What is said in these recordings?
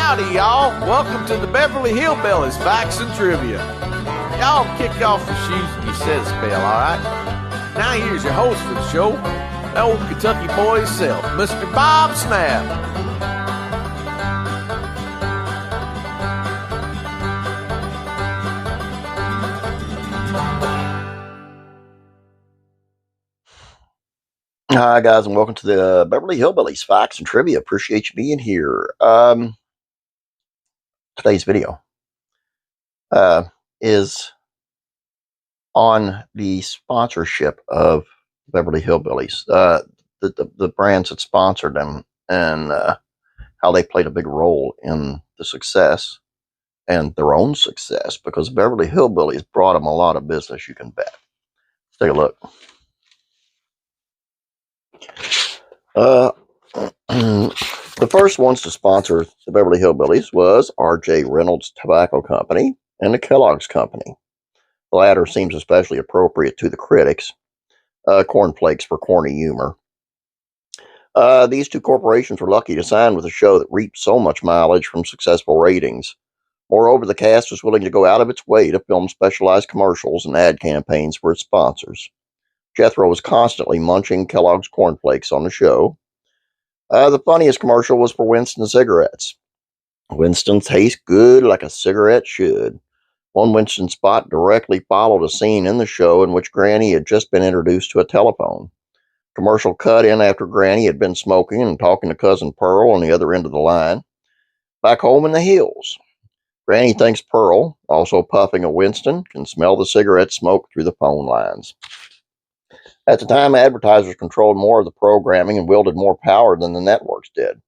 Howdy, y'all. Welcome to the Beverly Hillbillies Facts and Trivia. Y'all kick off your shoes and you said a spell, all right? Now here's your host for the show, the old Kentucky boy himself, Mr. Bob Snap. Hi, guys, and welcome to the Beverly Hillbillies Facts and Trivia. Appreciate you being here. Today's video is on the sponsorship of Beverly Hillbillies, the brands that sponsored them, and how they played a big role in the success and their own success, because Beverly Hillbillies brought them a lot of business, you can bet. Let's take a look. The first ones to sponsor the Beverly Hillbillies was R.J. Reynolds Tobacco Company and the Kellogg's Company. The latter seems especially appropriate to the critics. Cornflakes for corny humor. These two corporations were lucky to sign with a show that reaped so much mileage from successful ratings. Moreover, the cast was willing to go out of its way to film specialized commercials and ad campaigns for its sponsors. Jethro was constantly munching Kellogg's cornflakes on the show. The funniest commercial was for Winston cigarettes. Winston tastes good like a cigarette should. One Winston spot directly followed a scene in the show in which Granny had just been introduced to a telephone. Commercial cut in after Granny had been smoking and talking to Cousin Pearl on the other end of the line. Back home in the hills, Granny thinks Pearl, also puffing a Winston, can smell the cigarette smoke through the phone lines. At the time, advertisers controlled more of the programming and wielded more power than the networks did.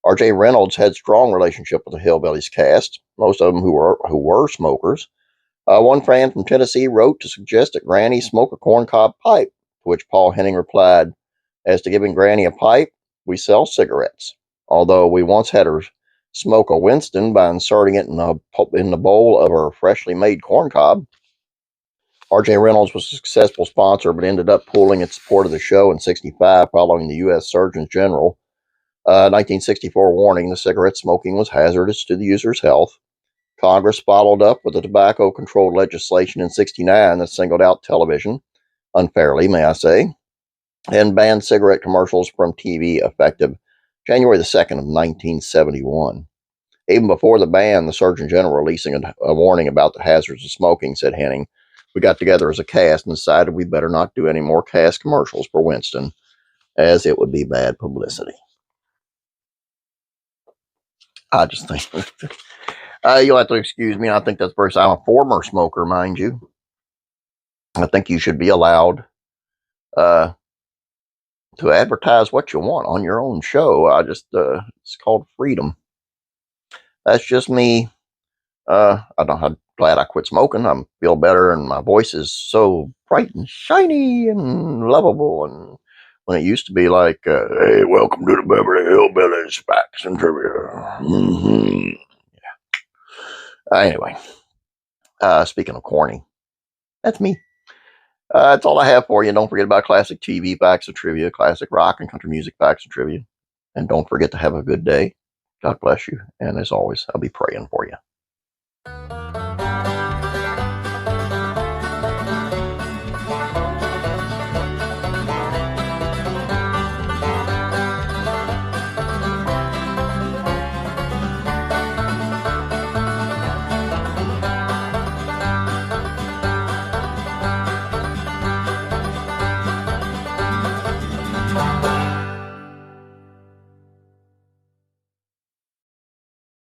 R.J. Reynolds had strong relationship with the Hillbillies cast, most of them who were smokers. One fan from Tennessee wrote to suggest that Granny smoke a corncob pipe, to which Paul Henning replied, "As to giving Granny a pipe, we sell cigarettes. Although we once had her smoke a Winston by inserting it in the bowl of her freshly made corncob." R.J. Reynolds was a successful sponsor, but ended up pulling its support of the show in '65 following the U.S. Surgeon General 1964 warning that cigarette smoking was hazardous to the user's health. Congress followed up with the tobacco-controlled legislation in '69 that singled out television, unfairly, may I say, and banned cigarette commercials from TV effective January the 2nd of 1971. Even before the ban, the Surgeon General releasing a warning about the hazards of smoking, said Henning, "We got together as a cast and decided we better not do any more cast commercials for Winston, as it would be bad publicity." I just think, you'll have to excuse me, I think that's very, I'm a former smoker, mind you. I think you should be allowed to advertise what you want on your own show. It's called freedom. That's just me. I'm glad I quit smoking. I feel better, and my voice is so bright and shiny and lovable. And when it used to be like, "Hey, welcome to the Beverly Hillbillies Facts and Trivia." Mm-hmm. Yeah. Anyway, speaking of corny, that's me. That's all I have for you. Don't forget about classic TV facts and trivia, classic rock and country music facts and trivia. And don't forget to have a good day. God bless you. And as always, I'll be praying for you.